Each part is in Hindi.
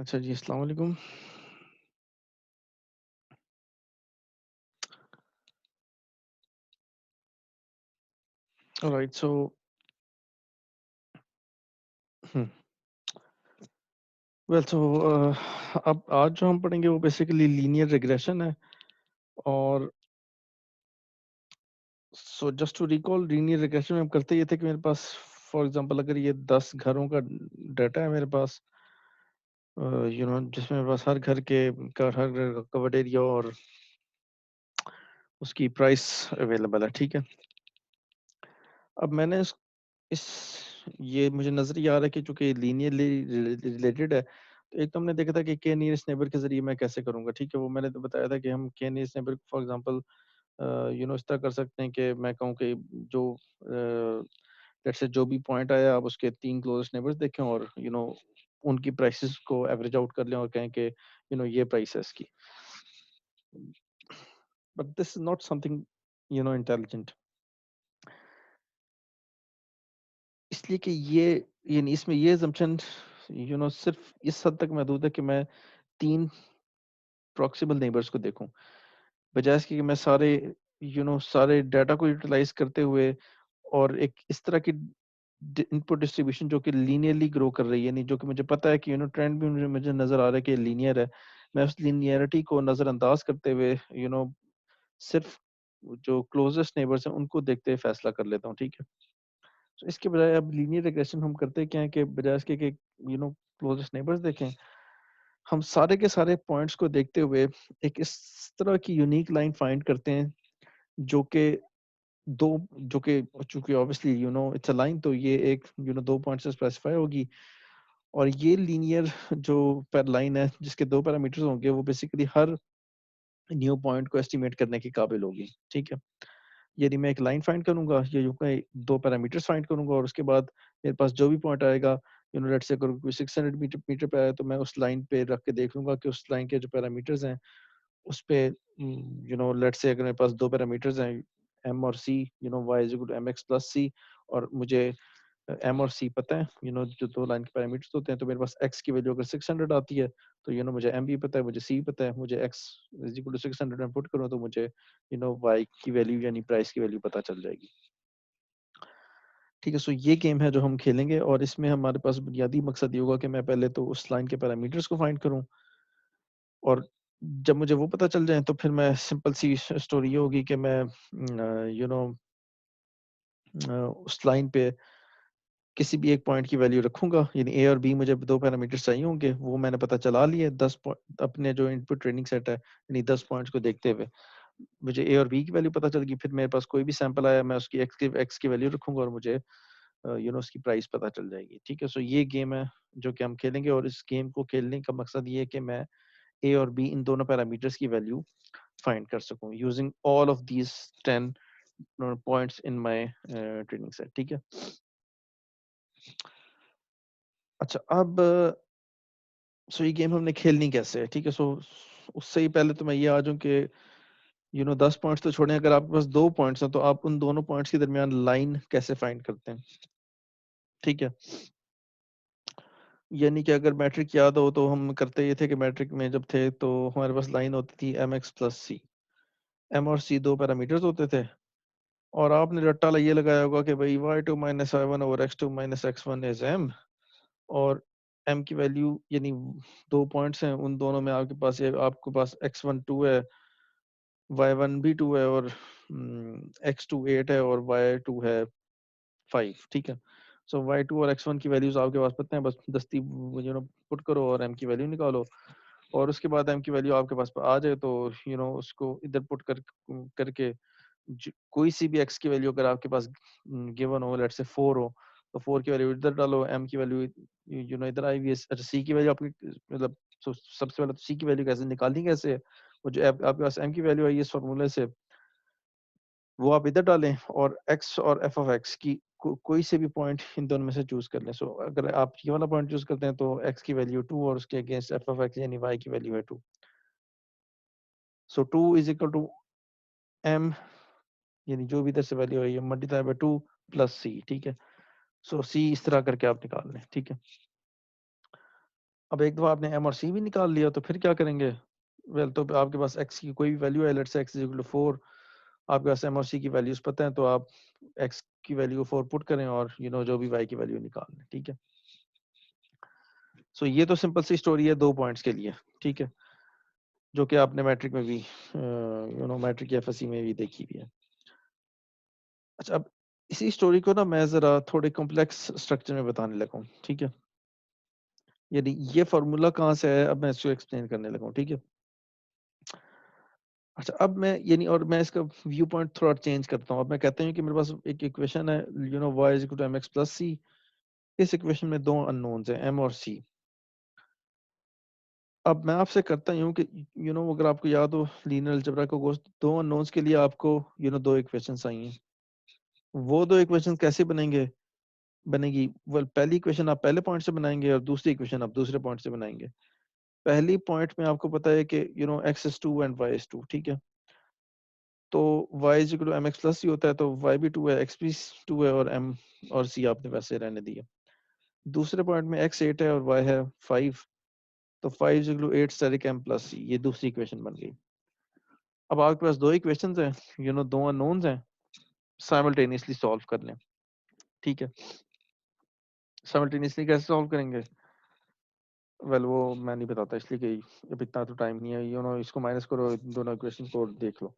अच्छा जी, अस्सलाम वालेकुम। ऑलराइट सो हुँ, वेल सो अब आज जो हम पढ़ेंगे वो बेसिकली लीनियर रिग्रेशन है और so just to recall linear regression में हम करते ये थे कि मेरे पास फॉर एग्ज़ाम्पल अगर ये 10 घरों का डाटा है मेरे पास जिसमें मेरे पास हर घर का कवर्ड एरिया और उसकी प्राइस अवेलेबल है, ठीक है? अब मैंने इस ये मुझे नज़र ये आ रहा है कि चूँकि लीनियरली रिलेटेड है, तो एक तो हमने देखा था कि के नियरेस्ट नेबर के ज़रिए मैं कैसे करूँगा, ठीक है? वो मैंने तो बताया था कि हम के नियरेस्ट नेबर फॉर एग्ज़ाम्पल इस तरह कर सकते हैं कि मैं कहूँ कि लेट्स से जो भी पॉइंट आया आप उसके 3 क्लोज़ेस्ट नेबर्स देखें और उनकी प्राइसेज़ को एवरेज आउट कर लें और कहें कि ये प्राइस है इसकी। But this is not something intelligent इसलिए कि ये यानी इसमें ये असम्पशन सिर्फ़ इस हद तक महदूद है कि मैं 3 प्रॉक्सिमल नेबर्स को देखूँ। बजाए इसके कि मैं सारे डाटा को यूटिलाइज़ करते हुए और एक इस तरह की इनपुट डिस्ट्रीब्यूशन जो कि लीनियरली ग्रो कर रही है, यानी जो कि मुझे पता है कि ट्रेंड भी मुझे मुझे नज़र आ रहा है कि लीनियर है। मैं उस लीनियरिटी को नज़रअंदाज करते हुए सिर्फ़ जो क्लोज़ेस्ट नेबर्स हैं उनको देखते हुए फैसला कर लेता हूँ, ठीक है? तो इसके बजाय अब लीनियर रिग्रेशन हम करते क्या है कि बजाय इसके कि क्लोज़ेस्ट नेबर्स देखें, हम सारे के सारे पॉइंट्स को देखते हुए एक इस तरह की यूनिक लाइन फाइंड करते हैं जो कि 2 जो कि चूँकि ऑब्वियसली इट्स अ लाइन तो ये एक 2 पॉइंट से स्पेसिफाई होगी और ये लीनियर जो लाइन है जिसके 2 पैरामीटर्स होंगे वो बेसिकली हर न्यू पॉइंट को एस्टिमेट करने के काबिल होगी, ठीक है? यदि मैं एक लाइन फाइंड करूँगा या यूँ कहें 2 पैरामीटर्स फाइंड करूँगा और उसके बाद मेरे पास जो भी पॉइंट आएगा लेट्स से अगर कोई 600 मीटर मीटर पे आया तो मैं उस लाइन पे रख के देख लूँगा कि उस लाइन के जो पैरामीटर्स हैं उस पे लेट्स से अगर मेरे पास 2 पैरामीटर्स हैं एम और C Y is equal to MX plus C और मुझे एम और सी पता है जो 2 लाइन के पैरामीटर्स होते हैं तो मेरे पास एक्स की वैल्यू अगर 600 आती है तो मुझे एम भी पता है, मुझे सी पता है, मुझे एक्स इज़ इक्वल टू 600 में पुट करूँ तो मुझे वाई की वैल्यू यानी प्राइस की वैल्यू पता चल जाएगी। ठीक है, सो ये गेम है जो हम खेलेंगे और इसमें हमारे पास बुनियादी मकसद ये होगा कि मैं पहले तो उस लाइन के पैरामीटर्स को फाइंड करूँ और जब मुझे वो पता चल जाए तो फिर मैं सिंपल सी स्टोरी ये होगी कि मैं उस लाइन पे किसी भी एक पॉइंट की वैल्यू रखूँगा, यानी ए और बी मुझे 2 पैरामीटर्स चाहिए होंगे, वो मैंने पता चला लिए 10 अपने जो इनपुट ट्रेनिंग सेट है, यानी 10 पॉइंट्स को देखते हुए। मुझे ए और बी की वैल्यू पता चल गई, फिर मेरे पास कोई भी सैंपल आया, मैं उसकी एक्स की वैल्यू रखूँगा और मुझे उसकी प्राइस पता चल जाएगी, ठीक है? सो ये गेम है जो कि हम खेलेंगे और इस गेम को खेलने का मकसद ये है कि मैं ए और बी इन दोनों पैरामीटर्स की वैल्यू फाइंड कर सकूँ using all of these 10 points in my training set, ठीक है? अच्छा अब सो ये गेम हमने खेलनी कैसे है, ठीक है? सो उससे ही पहले तो मैं ये आ जाऊँ कि 10 पॉइंट्स तो छोड़ें, अगर आपके पास 2 पॉइंट्स हैं, तो आप उन दोनों पॉइंट्स के दरमियान लाइन कैसे फाइंड करते हैं, ठीक है? यानी कि अगर मैट्रिक याद हो तो हम करते ये थे कि मैट्रिक में जब थे तो हमारे पास लाइन होती थी mx प्लस सी। m और c 2 पैरामीटर्स होते थे और आपने रट्टा ये लगाया होगा कि भाई y2 minus y1 over x2 minus x1 is m और m की वैल्यू यानी 2 पॉइंट्स हैं, उन दोनों में आपके पास x1 2 है, y1 भी 2 है और x2 8 है और y2 है 5, ठीक है? सो y2 और x1 की वैल्यूज़ आपके पास पता है, बस दस्ती पुट करो और m की वैल्यू निकालो और उसके बाद m की वैल्यू आपके पास आ जाए तो उसको इधर पुट करके कोई सी भी x की वैल्यू अगर आपके पास गिवन हो, लेट्स से 4 हो, तो 4 की वैल्यू इधर डालो, m की वैल्यू इधर आई हुई है। अच्छा, c की वैल्यू आपकी मतलब सबसे पहले तो c की वैल्यू कैसे निकालनी कैसे है? वो जो आपके पास m की वैल्यू आई है इस फॉर्मूले से, वो आप इधर डालें और x और f ऑफ x की कोई से भी पॉइंट इन दोनों में से चूज़ कर लें। सो अगर आप ये वाला पॉइंट चूज़ करते हैं तो x की वैल्यू 2 और उसके अगेंस्ट f ऑफ x यानी y की वैल्यू है 2। सो 2 इज़ इक्वल टू m यानी जो भी इधर से वैल्यू आई है मल्टीप्लाई बाय 2 प्लस c, ठीक है? सो c इस तरह करके आप निकाल लें, ठीक है? अब एक दफ़ा आपने एम और सी भी निकाल लिया तो फिर क्या करेंगे? वेल तो आपके पास एक्स की कोई भी वैल्यू है, let's say x is equal to 4, आपके पास एम और सी की वैल्यूज़ पता है, तो आप एक्स की वैल्यू को 4 पुट करें और जो भी वाई की वैल्यू निकाल लें, ठीक है? सो ये तो सिंपल सी स्टोरी है 2 पॉइंट्स के लिए, ठीक है? जो कि आपने मैट्रिक में भी मैट्रिक या एफएससी में भी देखी हुई है। अच्छा, अब इसी स्टोरी को ना मैं ज़रा थोड़े कॉम्प्लेक्स स्ट्रक्चर में बताने लगा हूँ, ठीक है? यानी ये फ़ॉर्मूला कहाँ से आया, अब मैं इसको एक्सप्लेन करने लगा हूँ, ठीक है? अच्छा, अब मैं और मैं इसका व्यू पॉइंट थोड़ा चेंज करता हूँ। अब मैं कहता हूँ कि मेरे पास एक इक्वेशन है, y is equal to mx plus c। इस इक्वेशन में 2 अननोन्स हैं, m और c। अब मैं आपसे करता यूँ कि अगर आपको याद हो लीनियर अलजेब्रा का कोर्स, 2 अननोन्स के लिए आपको 2 इक्वेशंस आई हैं। वो 2 इक्वेशंस कैसे बनेगी? वेल, पहली इक्वेशन आप पहले पॉइंट से बनाएँगे और दूसरी इक्वेशन आप दूसरे पॉइंट से बनाएँगे। पहली पॉइंट में आपको पता है कि x is 2 and y is 2, ठीक है? तो y is equal to mx plus c होता है, तो y भी 2 है, x भी 2 है और m और c आपने वैसे रहने दिए। दूसरे पॉइंट में x 8 है और y है 5, तो 5 is equal to 8 asterisk m plus c, ये दूसरी इक्वेशन बन गई। अब आपके पास 2 इक्वेशंस हैं, 2 अननोन्स हैं, साइमल्टेनियसली सॉल्व कर लें, ठीक है? साइमल्टेनियसली कैसे सॉल्व करेंगे? वेल वो मैं नहीं बताता, इसलिए कि अब इतना तो टाइम नहीं है, इसको माइनस करो, दोनों इक्वेशन को देख लो।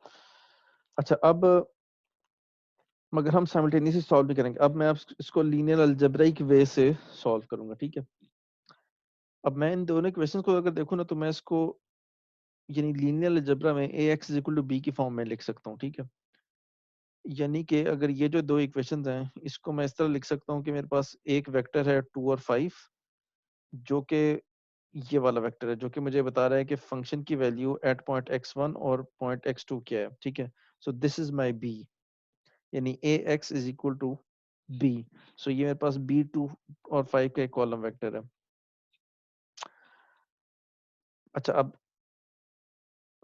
अच्छा, अब मगर हम साइमल्टेनियसली सॉल्व भी करेंगे। अब मैं इसको लीनियर अलजेब्रिक वे से सॉल्व करूंगा, ठीक है? अब मैं इन दोनों इक्वेशंस को अगर देखूं ना, तो मैं इसको लीनियर अलजेब्रा में ax is equal to b की फॉर्म में लिख सकता हूँ, ठीक है? यानी कि अगर ये जो 2 इक्वेशंस हैं, इसको मैं इस तरह लिख सकता हूँ कि मेरे पास एक वेक्टर है 2 और 5, जो कि ये वाला वेक्टर है, जो कि मुझे बता रहा है कि फंक्शन की वैल्यू एट पॉइंट x1 और पॉइंट x2 क्या है, ठीक है? So this is my b, यानी ax is equal to b। So ये मेरे पास b2 और 5 का एक कॉलम वेक्टर है। अच्छा, अब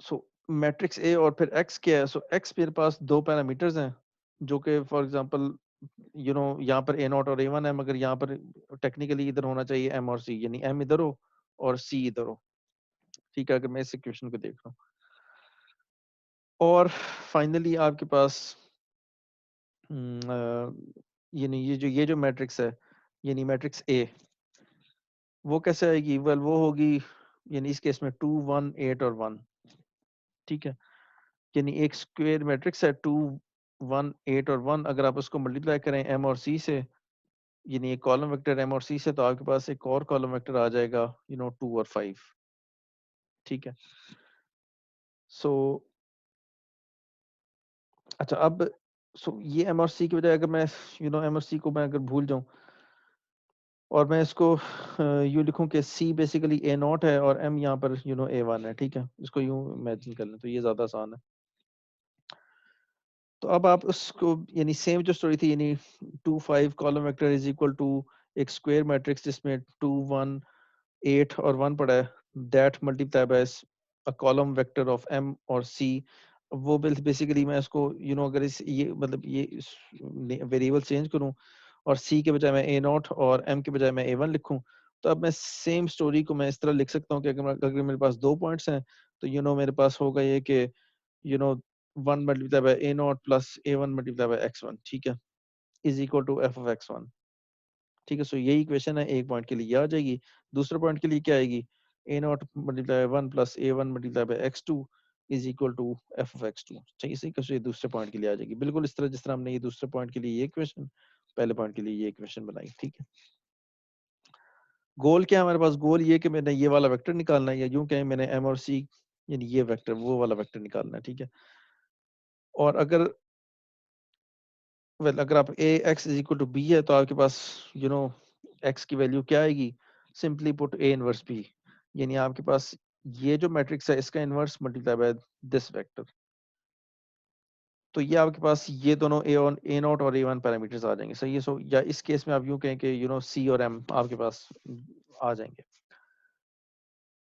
सो मैट्रिक्स A और फिर X क्या है? सो X मेरे पास 2 पैरामीटर्स हैं, जो कि फॉर एग्जांपल यहाँ पर A0 और A1 है, मगर यहाँ पर टेक्निकली इधर होना चाहिए M और C, यानी M इधर हो और C इधर हो, ठीक है? अगर मैं इस इक्वेशन को देख रहा हूँ, और फाइनली आपके पास ये जो मैट्रिक्स है, यानी मैट्रिक्स A, वो कैसे आएगी? वेल वो होगी, यानी इस केस में 2 1 8 और 1, ठीक है? यानी एक स्क्वायर मैट्रिक्स है 2 1 8 और 1, अगर आप उसको मल्टीप्लाई करें m और c से, यानी एक कॉलम वेक्टर m और c से, तो आपके पास एक और कॉलम वेक्टर आ जाएगा 2 और 5, ठीक है? सो अच्छा, अब ये m और c की बजाय अगर मैं m और c को मैं अगर भूल जाऊं और मैं इसको यूँ लिखूं कि c बेसिकली a0 है और m यहाँ पर a1 है, ठीक है? इसको यूँ इमेजिन कर लें तो ये ज़्यादा आसान है। तो अब आप उसको सेम जो स्टोरी थी, 2 5 column vector is equal to एक स्क्वायर मैट्रिक्स जिसमें 2 1 8 और 1 पड़ा है, that multiply by a column vector of m और c। वो बेसिकली मैं इसको अगर इस ये मतलब ये वेरिएबल चेंज करूं और c के बजाय मैं a0 और m के बजाय मैं a1 लिखूं, तो अब मैं सेम स्टोरी को मैं इस तरह लिख सकता हूं कि अगर मेरे पास 2 पॉइंट्स हैं, तो मेरे पास होगा ये कि you know 1 multiplied by a naught plus a1 multiplied by x1, ठीक है, is equal to f of x1, ठीक है? सो यही इक्वेशन है, एक पॉइंट के लिए ये आ जाएगी, दूसरे पॉइंट के लिए क्या आएगी? a naught multiplied by 1 plus a1 multiplied by x2 is equal to f of x2, ठीक है? इसी का ये दूसरे पॉइंट के लिए आ जाएगी, बिल्कुल इस तरह जिस तरह हमने ये दूसरे पॉइंट के लिए ये इक्वेशन, पहले पॉइंट के लिए ये इक्वेशन बनाई, ठीक है? गोल क्या है हमारे पास? गोल ये कि मैंने ये वाला वेक्टर निकालना है, या यूं कहें मैंने m और c, यानी ये वेक्टर, वो वाला वेक्टर निकालना है, ठीक है? और अगर अगर आप A X is equal to B है, तो आपके पास यू नो एक्स की वैल्यू क्या आएगी? Simply put A inverse B, यानी आपके पास ये जो मैट्रिक्स है इसका inverse multiply by this vector. तो ये आपके पास ये दोनों ए नॉट और ए वन पैरामीटर्स आ जाएंगे, सही है? सो या इस केस में आप यूं कहें कि सी और एम आपके पास आ जाएंगे।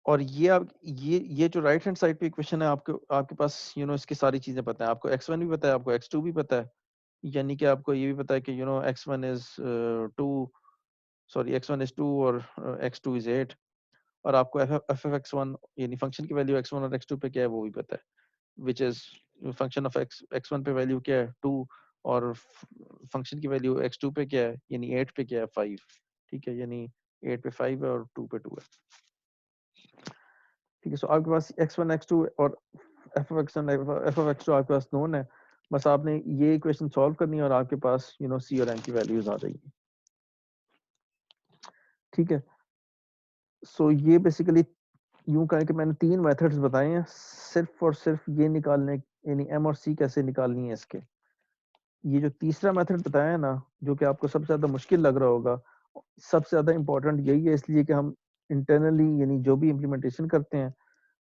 और ये आप ये जो राइट हैंड साइड पे इक्वेशन है, आपके आपके पास इसकी सारी चीजें पता है, आपको x1 भी पता है, आपको x2 भी पता है, यानी कि आपको ये भी पता है कि x1 is 2, sorry x1 is 2 और x2 is 8, और आपको एफ एफ एक्स वन यानी फंक्शन की वैल्यू x1 और x2 पे क्या है वो भी पता है, which is function of x1 पे वैल्यू क्या है 2, और फंक्शन की वैल्यू x2 पे क्या है यानी 8 पे क्या है 5। ठीक है, यानी 8 पे 5 है और 2 पे 2 है। ठीक है, सो आपके पास x1 x2 और f of x1 f of x2 आपके पास नोन है। बस आपने ये इक्वेशन सॉल्व करनी है और आपके पास c और m की वैल्यूज आ जाएगी। ठीक है, सो ये बेसिकली यूं कहें कि मैंने 3 मेथड्स बताए हैं सिर्फ और सिर्फ ये निकालने, यानी m और c कैसे निकालनी है इसके। ये जो तीसरा मेथड बताया है ना, जो कि आपको सबसे ज्यादा मुश्किल लग रहा होगा, सबसे ज्यादा इंपॉर्टेंट यही है, इसलिए कि हम इंटरनली यानी जो भी इम्प्लीमेंटेशन करते हैं,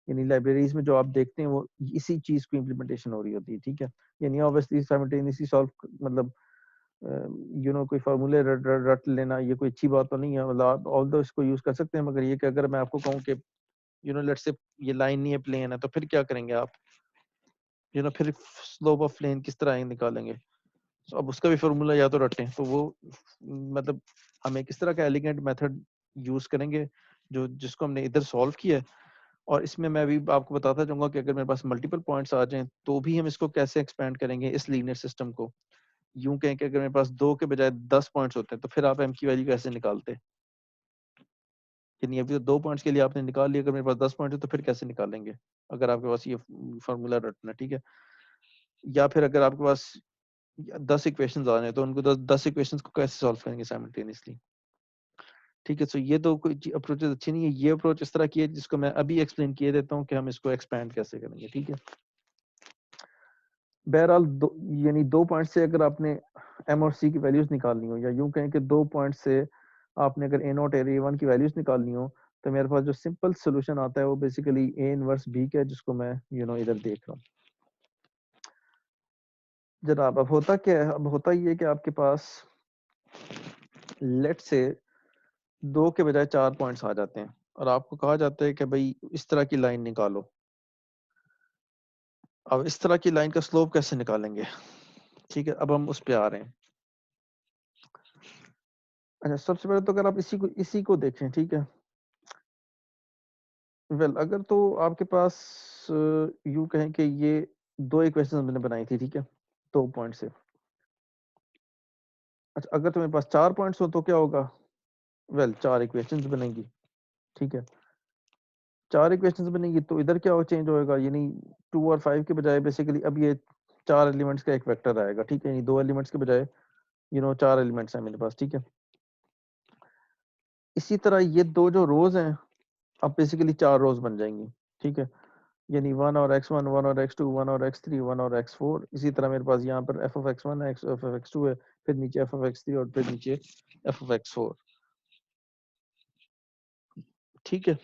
यानी लाइब्रेरीज में जो आप देखते हैं वो इसी चीज की इम्प्लीमेंटेशन हो रही होती है। ठीक है, यानी ऑब्वियसली साइमल्टेनियसली सॉल्व मतलब कोई फार्मूले रट लेना ये कोई अच्छी बात तो नहीं है, मतलब आप ऑल दो इसको यूज कर सकते हैं, मगर ये कि अगर मैं आपको कहूँ कि लेट्स से ये लाइन नहीं है प्लेन है, तो फिर क्या करेंगे आप, फिर स्लोप ऑफ प्लेन किस तरह निकालेंगे। तो अब उसका भी फार्मूला या तो रटें, तो वो मतलब हमें किस तरह का एलिगेंट मेथड यूज करेंगे जो जिसको हमने इधर सॉल्व किया है। और इसमें मैं भी आपको बताता जाऊंगा कि अगर मेरे पास मल्टीपल पॉइंट्स आ जाएं तो भी हम इसको कैसे एक्सपेंड करेंगे इस लीनियर सिस्टम को। यूं कहें कि अगर मेरे पास 2 के बजाय 10 पॉइंट्स होते हैं तो फिर आप एम की वैल्यू कैसे निकालते। यानी अभी तो 2 पॉइंट्स के लिए आपने निकाल लिया, अगर मेरे पास 10 पॉइंट है तो फिर कैसे निकालेंगे अगर आपके पास ये फार्मूला रटना। ठीक है, या फिर अगर आपके पास 10 इक्वेशंस आ रहे हैं तो उनको 10 इक्वेशंस को कैसे सॉल्व करेंगे साइमल्टेनियसली। ठीक है, सो ये तो कोई अप्रोचेस अच्छी नहीं है। ये अप्रोच इस तरह की है जिसको मैं अभी एक्सप्लेन किए देता हूँ कि हम इसको एक्सपैंड कैसे करेंगे। ठीक है, बहरहाल यानी 2 पॉइंट से अगर आपने एम और सी की वैल्यूज निकालनी हो, या यूं कहें कि 2 पॉइंट से आपने अगर ए नॉट ए वन की वैल्यूज निकालनी हो, तो मेरे पास जो सिंपल सोल्यूशन आता है वो बेसिकली ए इनवर्स बी का है, जिसको मैं इधर देख रहा हूँ। जनाब अब होता क्या है, अब होता ये है कि आपके पास लेट से 2 के बजाय 4 पॉइंट्स आ जाते हैं और आपको कहा जाता है कि भाई इस तरह की लाइन निकालो। अब इस तरह की लाइन का स्लोप कैसे निकालेंगे। ठीक है, अब हम उस पे आ रहे हैं। अच्छा, सबसे पहले तो अगर आप इसी को देखें, ठीक है, वेल अगर तो आपके पास यूं कहें कि ये 2 इक्वेशन मैंने बनाई थी, ठीक है, 2 पॉइंट से। अच्छा, अगर तुम्हारे पास 4 पॉइंट्स हो तो क्या होगा, वेल 4 इक्वेशंस बनेंगी। ठीक है, 4 इक्वेशंस बनेंगी तो इधर क्या हो चेंज होएगा, यानी 2 और 5 के बजाय बेसिकली अब ये 4 एलिमेंट्स का एक वेक्टर आएगा। ठीक है, यानी 2 एलिमेंट्स के बजाय 4 एलिमेंट्स हैं मेरे पास। ठीक है, इसी तरह ये 2 जो रोज हैं अब बेसिकली 4 रोज बन जाएंगी। ठीक है, यानी 1 और x1, 1 और x2, 1 और x3, 1 और x4। इसी तरह मेरे पास यहाँ पर f of x1 है, f of x2 है, फिर नीचे f of x3 और फिर नीचे f of x4। ठीक है,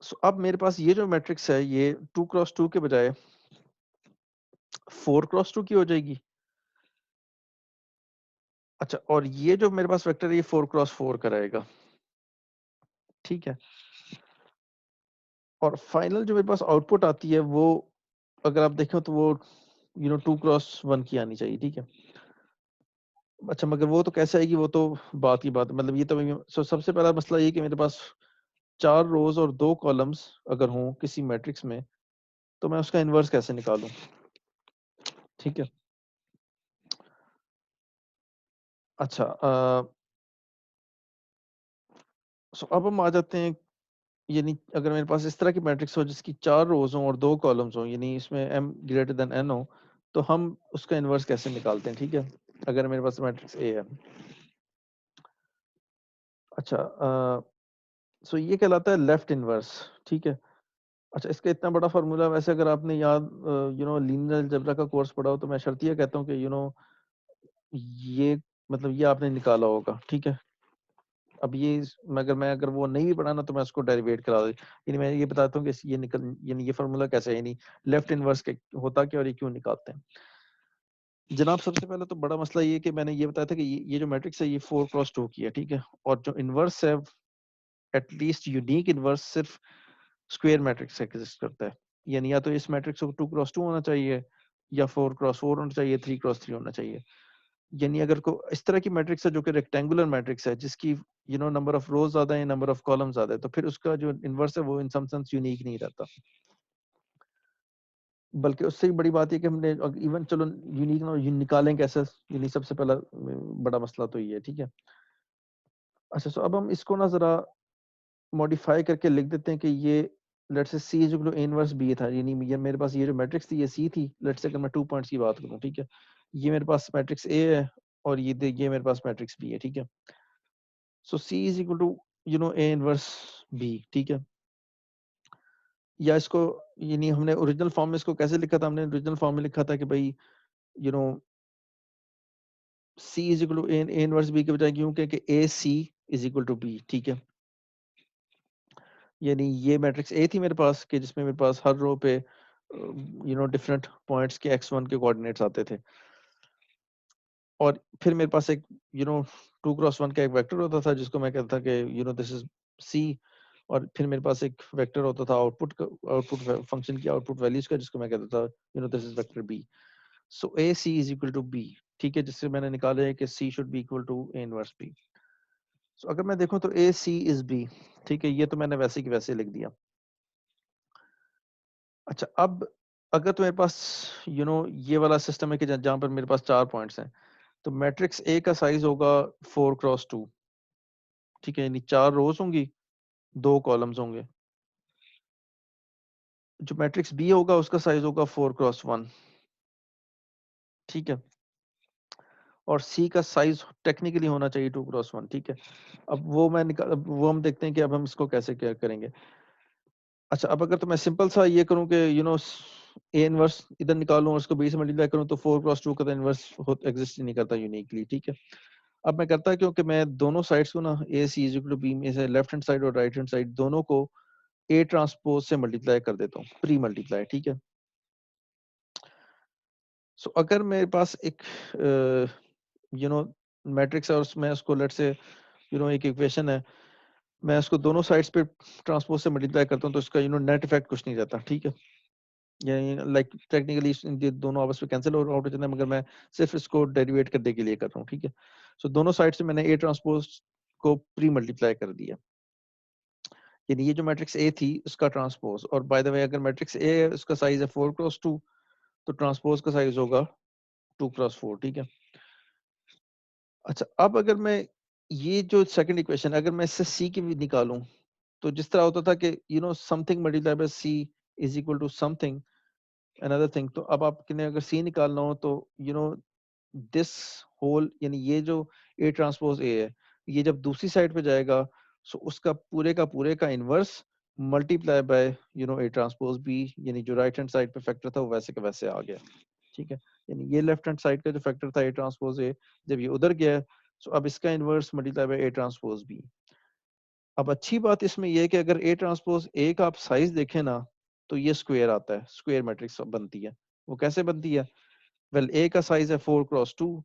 सो अब मेरे पास ये जो मैट्रिक्स है ये 2x2 के बजाय 4x2 की हो जाएगी। अच्छा, और ये जो मेरे पास वेक्टर है ये 4x4 का रहेगा। ठीक है, और फाइनल जो मेरे पास आउटपुट आती है वो अगर आप देखें तो वो 2x1 की आनी चाहिए। ठीक है, अच्छा मगर वो तो कैसे आएगी, वो तो बात की बात है। मतलब ये तो सबसे पहला मसला ये कि मेरे पास 4 रोज और 2 कॉलम्स अगर हों किसी मैट्रिक्स में तो मैं उसका इन्वर्स कैसे निकालूं। ठीक है, अच्छा सो अब हम आ जाते हैं, यानी अगर मेरे पास इस तरह की मैट्रिक्स हो जिसकी 4 रोज हों और 2 कॉलम्स हों, यानी इसमें m ग्रेटर देन n हो, तो हम उसका इन्वर्स कैसे निकालते हैं। ठीक है, अगर मेरे पास मैट्रिक्स A है। अच्छा सो ये कहलाता है लेफ्ट इन्वर्स। ठीक है, अच्छा इसका इतना बड़ा फार्मूला वैसे अगर आपने याद लीनियर अलजेब्रा का कोर्स पढ़ा हो तो मैं शर्तिया कहता हूँ कि ये मतलब ये आपने निकाला होगा। ठीक है, अब ये मगर मैं अगर वो नहीं भी पढ़ा ना तो मैं उसको डेरिवेट करा दूँ, यानी मैं ये बताता हूँ कि ये निकल यानी ये फार्मूला कैसे है, यानी लेफ्ट इनवर्स के होता क्या और ये क्यों निकालते हैं। जनाब सबसे पहले तो बड़ा मसला ये कि मैंने ये बताया था कि ये जो मैट्रिक्स है ये 4x2 की है। ठीक है, और जो इनवर्स है एटलीस्ट यूनिक इनवर्स सिर्फ स्क्वायर मैट्रिक्स एग्जिस्ट करता है। यानी या तो इस मैट्रिक्स को 2x2 होना चाहिए, या 4x4 होना चाहिए, 3x3 होना चाहिए। यानी अगर को इस तरह की मैट्रिक्स है जो कि रेक्टेंगुलर मैट्रिक्स है, जिसकी नंबर ऑफ रोज ज्यादा है, नंबर ऑफ कॉलम ज्यादा है, तो फिर उसका जो इन्वर्स है वो इन सम सेंस यूनिक नहीं रहता। बल्कि उससे भी बड़ी बात है कि हमने इवन चलो यूनिक ना निकालें कैसे, यानी सबसे पहला बड़ा मसला तो ये है। ठीक है, अच्छा, तो अब हम इसको ना जरा मॉडिफाई करके लिख देते हैं कि ये let's say c is equal to A inverse b था, यानी ये मेरे पास ये जो मैट्रिक्स थी ये सी थी। लेट्स से अगर मैं 2 पॉइंट्स की बात करूं, ठीक है, ये मेरे पास मैट्रिक्स ए है और ये मेरे पास मैट्रिक्स बी है। ठीक है, so C is equal to A inverse B. ठीक है, या इसको यानी हमने ओरिजिनल फॉर्म में इसको कैसे लिखा था, हमने ओरिजिनल फॉर्म में लिखा था कि भाई you know c is equal to A inverse b के बजाय क्यों कि a C is equal to B. ठीक है, यानी ये मैट्रिक्स ए थी मेरे पास कि जिसमें मेरे पास हर रो पे डिफरेंट पॉइंट्स के x1 के कोऑर्डिनेट्स आते थे, और फिर मेरे पास एक 2x1 का एक वेक्टर होता था जिसको मैं कहता था कि दिस इज सी, और फिर मेरे पास एक वेक्टर होता था आउटपुट फंक्शन की आउटपुट वैल्यूज का जिसको मैं कहता था this is vector B. So A C is equal to B. ठीक है, जिससे मैंने निकाला है कि C should be equal to A inverse B. So अगर मैं देखूं तो ए सी इज बी। ठीक है, ये तो मैंने वैसे की वैसे लिख दिया। अच्छा, अब अगर तो मेरे पास ये वाला सिस्टम है कि जहां पर मेरे पास 4 पॉइंट्स हैं, तो मैट्रिक्स ए का साइज होगा 4x2। ठीक है, यानी 4 रोज होंगी, 2 कॉलम्स होंगे। जो मैट्रिक्स बी होगा उसका साइज होगा 4x1। ठीक है, और सी का साइज टेक्निकली होना चाहिए 2x1। ठीक है, अब अब वो हम देखते हैं कि अब हम इसको कैसे क्या करेंगे। अच्छा, अब अगर तो मैं सिंपल सा ये करूं कि ए इनवर्स इधर निकालूं और उसको बी से मल्टीप्लाई करूं, तो 4x2 का तो इनवर्स एग्जिस्ट ही नहीं करता यूनिकली। ठीक है, अब मैं करता क्योंकि मैं दोनों साइड्स को ना ए सी इज इक्वल टू बी में से लेफ्ट हैंड साइड और राइट हैंड साइड दोनों को ए ट्रांसपोज से मल्टीप्लाई कर देता हूँ, प्री मल्टीप्लाई। ठीक है, सो अगर मेरे पास एक यू नो मैट्रिक्स है और उसमें उसको लेट से एक इक्वेशन है, मैं उसको दोनों साइड्स पे ट्रांसपोज से मल्टीप्लाई करता हूँ, तो इसका नेट इफेक्ट कुछ नहीं रहता। ठीक है, यानी लाइक टेक्निकली ये दोनों आपस में कैंसिल आउट हो जाते हैं, मगर मैं सिर्फ इसको डेरिवेट करने के लिए कर रहा हूँ। ठीक है, सो दोनों साइड से मैंने ए ट्रांसपोज को प्री मल्टीप्लाई कर दिया, यानी ये जो मैट्रिक्स ए थी उसका ट्रांसपोज। और बाय द वे अगर मैट्रिक्स ए है उसका साइज है 4x2, तो ट्रांसपोज का साइज होगा 2x4। ठीक है, अच्छा, अब अगर मैं ये जो सेकंड इक्वेशन अगर मैं इससे सी की भी निकालूं, तो जिस तरह होता था कि something multiply by c is equal to something another thing, तो अब आपने अगर सी निकालना हो तो दिस होल, यानी ये जो ए ट्रांसपोज ए है, ये जब दूसरी साइड पे जाएगा, सो उसका पूरे का inverse multiply by A transpose b, यानी जो राइट हैंड साइड पे फैक्टर था वो वैसे का वैसे आ गया। ठीक है, यानी ये लेफ्ट हैंड साइड का जो फैक्टर था ए ट्रांसपोज ए, जब ये उधर गया, सो अब इसका inverse multiply by A transpose b. अब अच्छी बात इसमें यह है कि अगर ए ट्रांसपोज ए का आप साइज देखें ना, तो ये स्क्वायर आता है, स्क्वायर मैट्रिक्स बनती है। वो कैसे बनती है? वेल, ए का साइज है 4x2,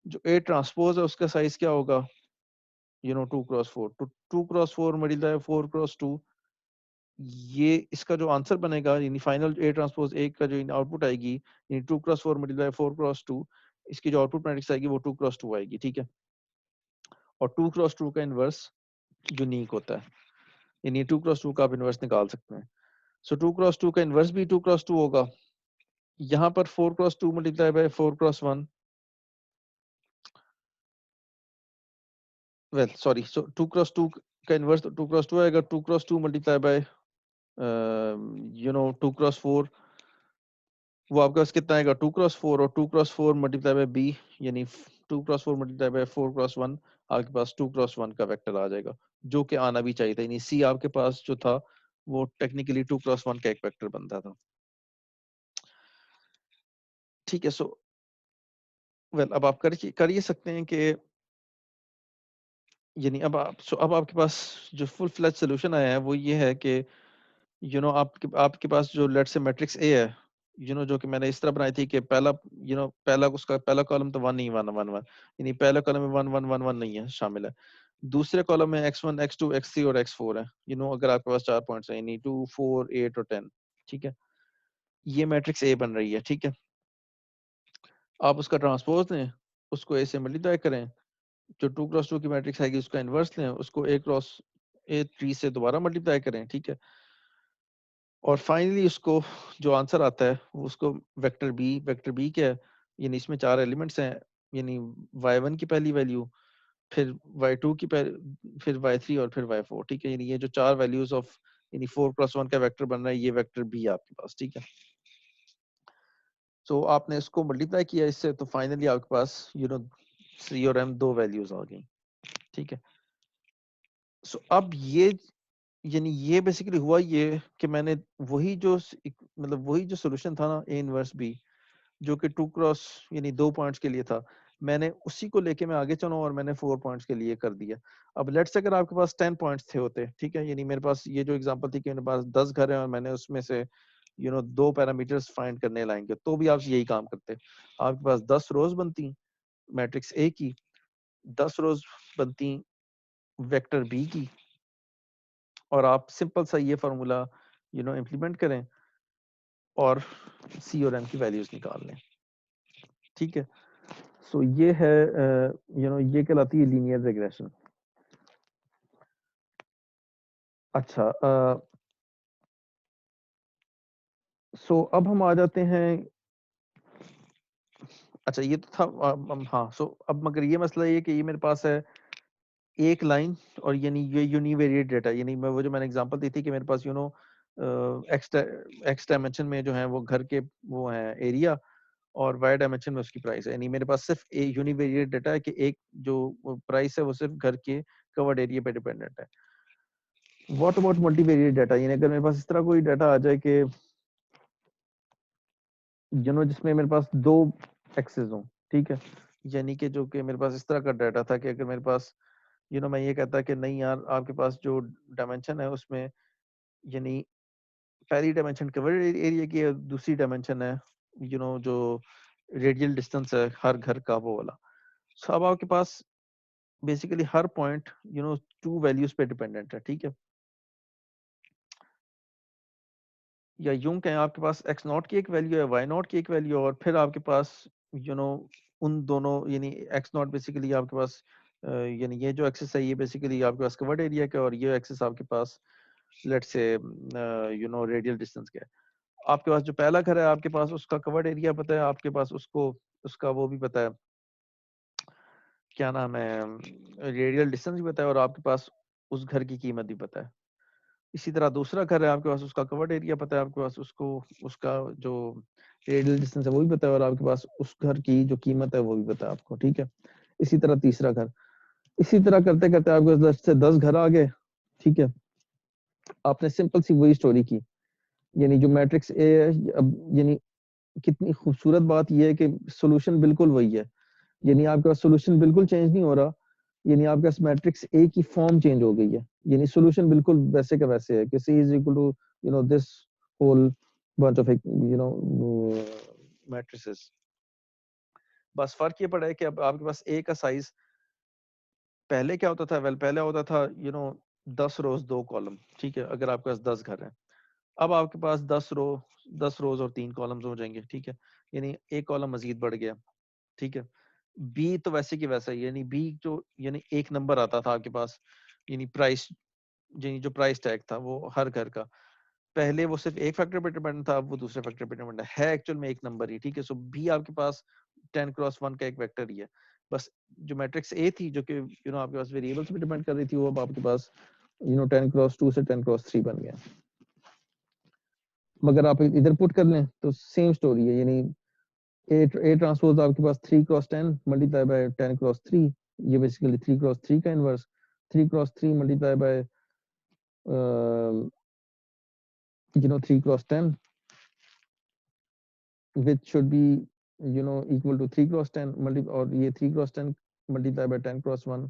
जो ए ट्रांसपोज है उसका साइज क्या होगा? 2x4। तो 2x4 मल्टीप्लाई 4x2, ये इसका जो आंसर बनेगा, यानी फाइनल ए ट्रांसपोज ए का जो आउटपुट आएगी, यानी 2x4 मल्टीप्लाई 4x2, इसकी जो आउटपुट मैट्रिक्स आएगी वो 2x2 आएगी। ठीक है, और 2x2 का इनवर्स यूनिक होता है, यानी 2x2 का आप इनवर्स निकाल सकते हैं। सो 2x2 का इनवर्स भी 2x2 होगा। यहाँ पर 4x2 multiply by 4x1, well sorry, so 2x2 का इनवर्स तो 2x2 आएगा। 2x2 मल्टीप्लाई बाय 2x4, वो आपके पास कितना आएगा? 2x4, और 2x4 मल्टीप्लाई बाय बी, यानी 2x4 मल्टीप्लाई बाय 4x1, आपके पास 2x1 का वेक्टर आ जाएगा, जो कि आना भी चाहिए था। यानी सी आपके पास जो था वो टेक्निकली 2x1 का एक वेक्टर बनता था। ठीक है, सो वेल अब आप कर ये सकते हैं कि यानी अब आपके पास जो फुल फ्लैज सॉल्यूशन आया है वो ये है कि आपके पास जो लेट से मैट्रिक्स ए है, जो कि मैंने इस तरह बनाई थी कि पहला उसका पहला कॉलम तो 1 नहीं, 1 1 1, यानी पहला कॉलम में 1 1 1 1 नहीं है शामिल है। दूसरे कॉलम में x1 x2 x3 और x4 है। अगर आपके पास 4 पॉइंट्स हैं, यानी 2 4 8 और 10। ठीक है, ये मैट्रिक्स ए बन रही है। ठीक है, आप उसका ट्रांसपोज दें, उसको ए से मल्टीप्लाई करें, जो 2 क्रॉस 2 की मैट्रिक्स आएगी उसका इनवर्स लें, उसको ए क्रॉस ए 3 से दोबारा मल्टीप्लाई करें, ठीक है। और फाइनली उसको जो आंसर आता है वो उसको वेक्टर बी क्या है, यानी इसमें 4 एलिमेंट्स हैं, यानी y1 की पहली वैल्यू, फिर y2 की फिर y3 और फिर y4, ठीक है। यानी ये जो 4 वैल्यूज ऑफ यानी 4 + 1 का वेक्टर बन रहा है, ये वेक्टर बी आपके पास, ठीक है। तो आपने इसको मल्टीप्लाई किया इससे, तो फाइनली आपके पास सी और एम 2 वैल्यूज आ गई, ठीक है। सो अब ये यानी ये बेसिकली हुआ ये कि मैंने मतलब वही जो सोल्यूशन था ना ए इनवर्स बी, जो कि 2 क्रॉस यानी 2 पॉइंट्स के लिए था, मैंने उसी को लेके मैं आगे चला और मैंने 4 पॉइंट्स के लिए कर दिया। अब लेट्स से अगर आपके पास 10 पॉइंट्स थे होते, ठीक है, यानी मेरे पास ये जो एग्जांपल थी कि मेरे पास 10 घर हैं और मैंने उसमें से दो पैरामीटर्स फाइंड करने लाएंगे, तो भी आप यही काम करते। आपके पास 10 रोज बनती मैट्रिक्स ए की, 10 रोज बनती वेक्टर बी की, और आप सिंपल सा ये फार्मूला इम्प्लीमेंट करें और सी और एम की वैल्यूज निकाल लें, ठीक है। सो ये है ये कहलाती है लीनियर रिग्रेशन। अच्छा, सो अब हम आ जाते हैं। अच्छा, ये तो था हाँ। सो अब मगर ये मसला ये कि ये मेरे पास है एक लाइन, और यानी ये यूनिवेरिएट डेटा, यानी मैं वो जो मैंने एग्जांपल दी थी कि मेरे पास एक्स डायमेंशन में जो है वो घर के वो है एरिया, और वाई डायमेंशन में उसकी प्राइस है। यानी मेरे पास सिर्फ एक यूनिवेरिएट डेटा है कि एक जो प्राइस है वो सिर्फ घर के कवर्ड एरिया पे डिपेंडेंट है। व्हाट अबाउट मल्टीवेरिएट डाटा, यानी अगर मेरे पास इस तरह कोई डाटा आ जाए कि जिसमें मेरे पास दो एक्सेस हों, ठीक है, यानी कि जो कि मेरे पास इस तरह का डाटा था कि अगर मेरे पास मैं ये कहता कि नहीं यार, आपके पास जो डायमेंशन है उसमें यानी पहली डायमेंशन कवर्ड एरिया की है, दूसरी डायमेंशन है जो रेडियल डिस्टेंस है हर घर का, वो वाला। सो अब आपके पास बेसिकली हर पॉइंट टू वैल्यूज पे डिपेंडेंट है, ठीक है। या यूं कहें, आपके पास एक्स नॉट की एक वैल्यू है, वाई नॉट की एक वैल्यू है, और फिर आपके पास उन दोनों यानी एक्स नॉट बेसिकली आपके पास यानी ये जो एक्सेस है ये बेसिकली आपके पास कवर्ड एरिया का, और ये एक्सेस आपके पास लेट्स से रेडियल डिस्टेंस का है। आपके पास जो पहला घर है, आपके पास उसका कवर्ड एरिया पता है, आपके पास उसको उसका वो भी पता है, क्या नाम है, रेडियल डिस्टेंस भी पता है, और आपके पास उस घर की कीमत भी पता है। इसी तरह दूसरा घर है, आपके पास उसका कवर्ड एरिया पता है, आपके पास उसको उसका जो रेडियल डिस्टेंस है वो भी पता है, और आपके पास उस घर की जो कीमत है वो भी पता है आपको, ठीक है। इसी तरह तीसरा घर, इसी तरह करते करते आपके पास 10 से 10 घर आ गए, ठीक है। आपने सिंपल सी वही स्टोरी की, यानी जो मैट्रिक्स ए है, अब यानी कितनी खूबसूरत बात यह है कि सॉल्यूशन बिल्कुल वही है, यानी आपके पास सॉल्यूशन बिल्कुल चेंज नहीं हो रहा, यानी आपके पास मैट्रिक्स ए की फॉर्म चेंज हो गई है, यानी सॉल्यूशन बिल्कुल वैसे का वैसे है कि C is equal to this whole bunch of matrices. बस फर्क ये पड़ा है कि अब आपके पास ए का साइज पहले क्या होता था, वेल पहले होता था 10 रोज 2 कॉलम, ठीक है, अगर आपके पास 10 घर हैं। अब आपके पास 10 रोज और 3 कॉलम्स हो जाएंगे, ठीक है, यानी एक कॉलम मजीद बढ़ गया, ठीक है। बी तो वैसे की वैसा ही, यानी बी जो यानी एक नंबर आता था आपके पास, यानी प्राइस, यानी जो प्राइस टैग था वो हर घर का, पहले वो सिर्फ एक फैक्टर पे डिपेंड था, अब वो दूसरे फैक्टर पे डिपेंड है एक्चुअल में एक नंबर ही, ठीक है। सो बी आपके पास 10 क्रॉस 1 का एक वेक्टर ही है। बस जो मैट्रिक्स ए थी जो कि आपके पास वेरिएबल्स पे डिपेंड कर रही थी, वो अब आपके पास 10 क्रॉस 2 से 10 क्रॉस 3 बन गया। मगर आप इधर पुट कर लें तो सेम स्टोरी है, यानी ए ट्रांसपोज आपके पास 3 क्रॉस 10 मल्टीप्लाई बाय 10 क्रॉस 3, ये बेसिकली 3 क्रॉस 3 का inverse, 3 cross 3 multiply by 3 cross 10 which should be equal to 3 cross 10 multi, और ये 3 cross 10 multiply by 10 cross 1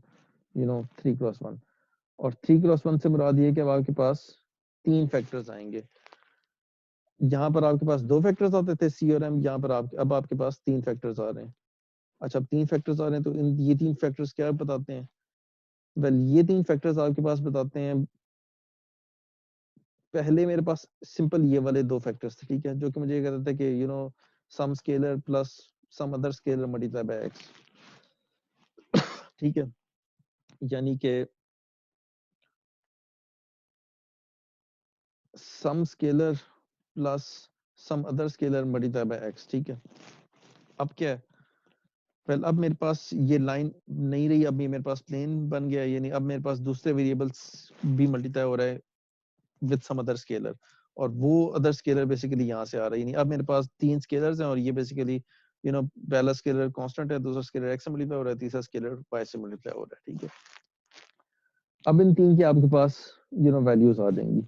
3 cross 1, और 3 क्रॉस 1 से मुराद ये कि अब आपके पास 3 फैक्टर्स आएंगे। यहाँ पर आपके पास 2 फैक्टर्स आते थे सी और एम, यहाँ पर अब आपके पास 3 फैक्टर्स आ रहे हैं। अच्छा, अब 3 फैक्टर्स आ रहे हैं तो ये 3 फैक्टर्स क्या बताते हैं? वेल, ये 3 फैक्टर्स आपके पास बताते हैं, पहले मेरे पास सिंपल ये वाले 2 फैक्टर्स थे, ठीक है, जो कि मुझे ये कहता था कि some scalar plus some other scalar multiply by x. ठीक है, यानी कि some scalar plus some other scalar multiply by x. ठीक है, अब क्या है, वेल अब मेरे पास ये लाइन नहीं रही, अब ये मेरे पास प्लेन बन गया, यानी अब मेरे पास दूसरे वेरिएबल्स भी मल्टीप्लाई हो रहा है विद सम अदर स्केलर, और वो अदर स्केलर बेसिकली यहाँ से आ रहा है, यानी अब मेरे पास तीन स्केलर्स हैं और ये बेसिकली पहला स्केलर कांस्टेंट है, दूसरा स्केलर एक्स से मल्टीप्लाई हो रहा है, तीसरा स्केलर वाई से मल्टीप्लाई हो रहा है। ठीक है, अब इन तीन की आपके पास वैल्यूज आ जाएंगी,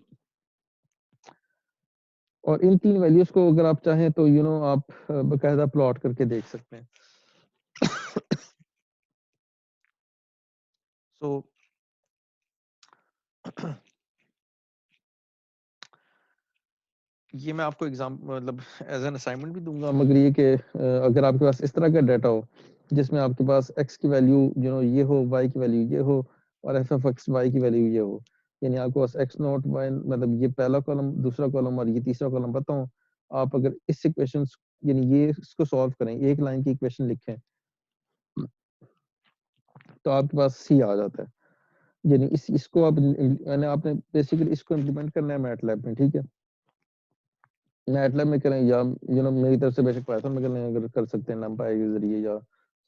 और इन तीन वैल्यूज को अगर आप चाहें तो आप बकायदा प्लॉट करके देख सकते हैं। सो ये मैं आपको एग्जाम मतलब एज एन असाइनमेंट भी दूंगा, मगर ये कि अगर आपके पास इस तरह का डाटा हो जिसमें आपके पास x की वैल्यू ये हो, y की वैल्यू ये हो, और f ऑफ x y की वैल्यू ये हो, यानी आपके पास x नॉट y मतलब ये पहला कॉलम, दूसरा कॉलम और ये तीसरा कॉलम बताऊं, आप अगर इस इक्वेशन यानी ये इसको सॉल्व करें, एक लाइन की इक्वेशन लिखें, तो आपके पास c आ जाता है। यानी इसको आप मैंने आपने बेसिकली इसको इम्प्लीमेंट करना है मैटलैब में। ठीक है, मैटलैब में करें या मेरी तरफ से बेसिक पाइथन में करें, अगर कर सकते हैं numpy के जरिए या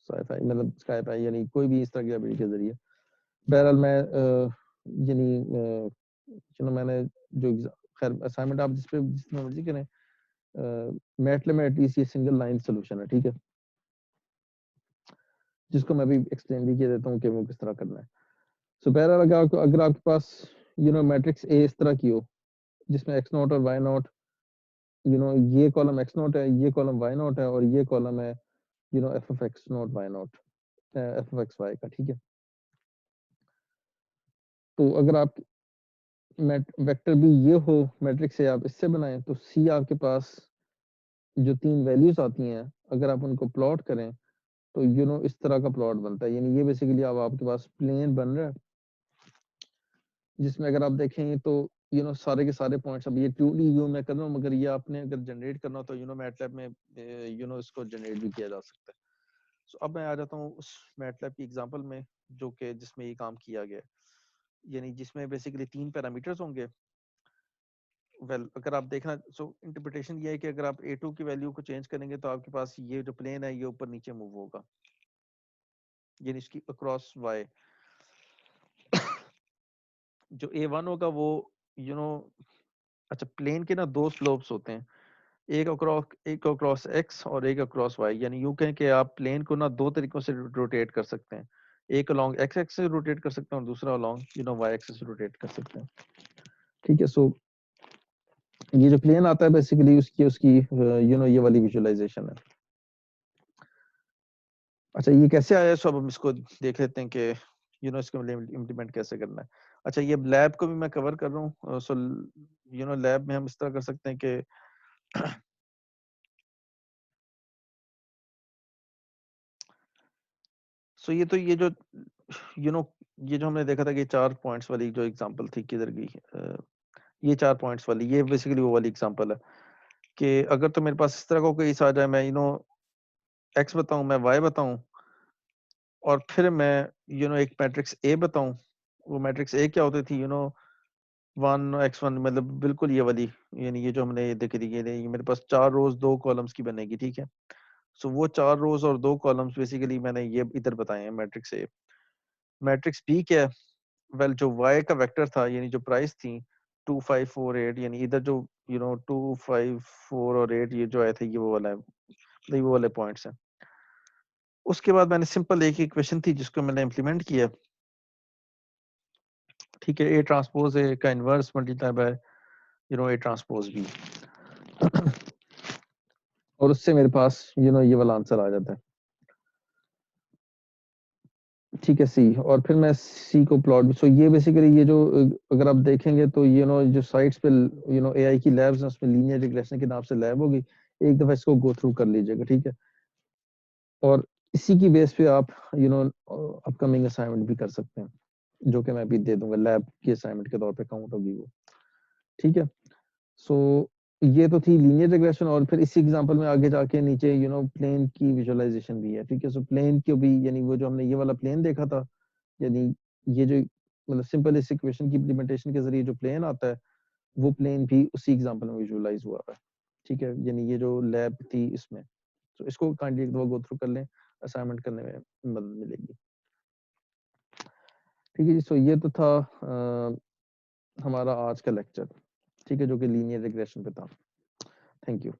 SciPy मतलब SciPy, यानी कोई भी इस तरह की लाइब्रेरी के जरिए। बहरहाल मैं यानी मैंने जो खैर असाइनमेंट आप जिसमें मर्जी करें, मैटलैब में एटलीस्ट ये सिंगल लाइन सोल्यूशन है। ठीक है, जिसको मैं भी एक्सप्लेन भी किया देता हूँ कि वो किस तरह करना है। सो बहरहाल अगर आपके पास मैट्रिक्स ए इस तरह की हो जिसमें एक्स नॉट और वाई नॉट, ये कॉलम एक्स नॉट है, ये कॉलम वाई नॉट है, और ये कॉलम है f of x not y not, f of x y का। ठीक है, तो अगर आप वेक्टर भी ये हो मैट्रिक्स से आप इससे बनाएं, तो सी आपके पास जो तीन वैल्यूज आती हैं अगर आप उनको प्लॉट करें तो इस तरह का प्लॉट बनता है, यानी ये बेसिकली अब आपके पास प्लेन बन रहा है, जिसमें अगर आप देखें तो सारे के सारे पॉइंट्स, अब ये 2D व्यू में कर रहा हूँ, मगर ये आपने अगर जनरेट करना हो तो मैटलैब में इसको जनरेट भी किया जा सकता है। सो अब मैं आ जाता हूँ उस मैटलैब की एग्जांपल में जो कि जिसमें ये काम किया गया है, यानी जिसमें बेसिकली तीन पैरामीटर्स होंगे। वेल अगर आप देखना, सो इंटरप्रिटेशन ये है कि अगर आप a2 की वैल्यू को चेंज करेंगे तो आपके पास ये जो प्लेन है ये ऊपर नीचे मूव होगा, यानी इसकी अक्रॉस y। जो a1 होगा वो यू नो अच्छा, प्लेन के ना दो स्लोप्स होते हैं, एक अक्रॉस x और एक अक्रॉस y, यानी यूं कहें कि आप प्लेन को ना दो तरीकों से रोटेट कर सकते हैं, एक अलोंग x एक्सिस से रोटेट कर सकते हैं और दूसरा अलोंग y एक्सिस से रोटेट कर सकते हैं। ठीक है, सो ये जो प्लेन आता है बेसिकली उसकी उसकी ये वाली विजुअलाइजेशन है। अच्छा, ये कैसे आया है, सो अब हम इसको देख लेते हैं कि इसको इम्प्लीमेंट कैसे करना है। अच्छा, ये लैब को भी मैं कवर कर रहा हूँ, सो लैब में हम इस तरह कर सकते हैं कि सो ये तो ये जो ये जो हमने देखा था कि चार पॉइंट्स वाली जो एग्जांपल थी किधर गई, ये चार पॉइंट्स वाली, ये बेसिकली वो वाली एग्जांपल है कि अगर तो मेरे पास इस तरह का कोई केस आ जाए, मैं एक्स बताऊं, मैं वाई बताऊं, और फिर मैं एक मैट्रिक्स ए बताऊं। वो मैट्रिक्स ए क्या होती थी, 1x1, मतलब बिल्कुल ये वाली, यानी ये जो हमने देखी थी, ये मेरे पास चार रोज दो कॉलम्स की बनेगी। ठीक है, सो वो चार रोज और दो कॉलम्स बेसिकली मैंने ये इधर बताए हैं मैट्रिक्स ए। मैट्रिक्स बी क्या है, वेल जो y का वेक्टर था, यानी जो प्राइस थी 2548, यानी इधर जो 254 और 8 ये जो आए थे, ये वो वाला है, ये वो वाले पॉइंट्स हैं। उसके बाद मैंने सिंपल एक इक्वेशन थी जिसको मैंने इम्प्लीमेंट किया। ठीक है, ए ट्रांसपोज ए का inverse multiply by A transpose B, और उससे मेरे पास ये वाला आंसर आ जाता है। ठीक है, सी, और फिर मैं सी को प्लॉट, सो ये बेसिकली ये जो अगर आप देखेंगे तो जो साइट्स पे एआई की लैब्स हैं उसमें लीनियर रिग्रेशन के नाम से लैब होगी, एक दफा इसको गो थ्रू कर लीजिएगा। ठीक है, और इसी की बेस पे आप अपकमिंग असाइनमेंट भी कर सकते हैं, जो कि मैं भी दे दूंगा, लैब की असाइनमेंट के तौर पे काउंट होगी वो। ठीक है, सो ये तो थी लीनियर रिग्रेशन और फिर इसी एग्जांपल में आगे जाके नीचे प्लेन की विजुअलाइजेशन भी है, ठीक है। सो प्लेन की भी यानी वो जो हमने ये वाला प्लेन देखा था, यानी ये जो मतलब सिंपल इस इक्वेशन की इम्प्लीमेंटेशन के जरिए जो प्लेन आता है, वो प्लेन भी उसी एग्जांपल में विजुअलाइज हुआ है, ठीक है। यानी ये जो लैब थी इसमें, तो इसको काइंडली एक दफा गो थ्रू कर लें, असाइनमेंट करने में मदद मिलेगी। ठीक है जी। सो ये तो था हमारा आज का लेक्चर, ठीक है, जो कि लीनियर रिग्रेशन पे था। Thank you.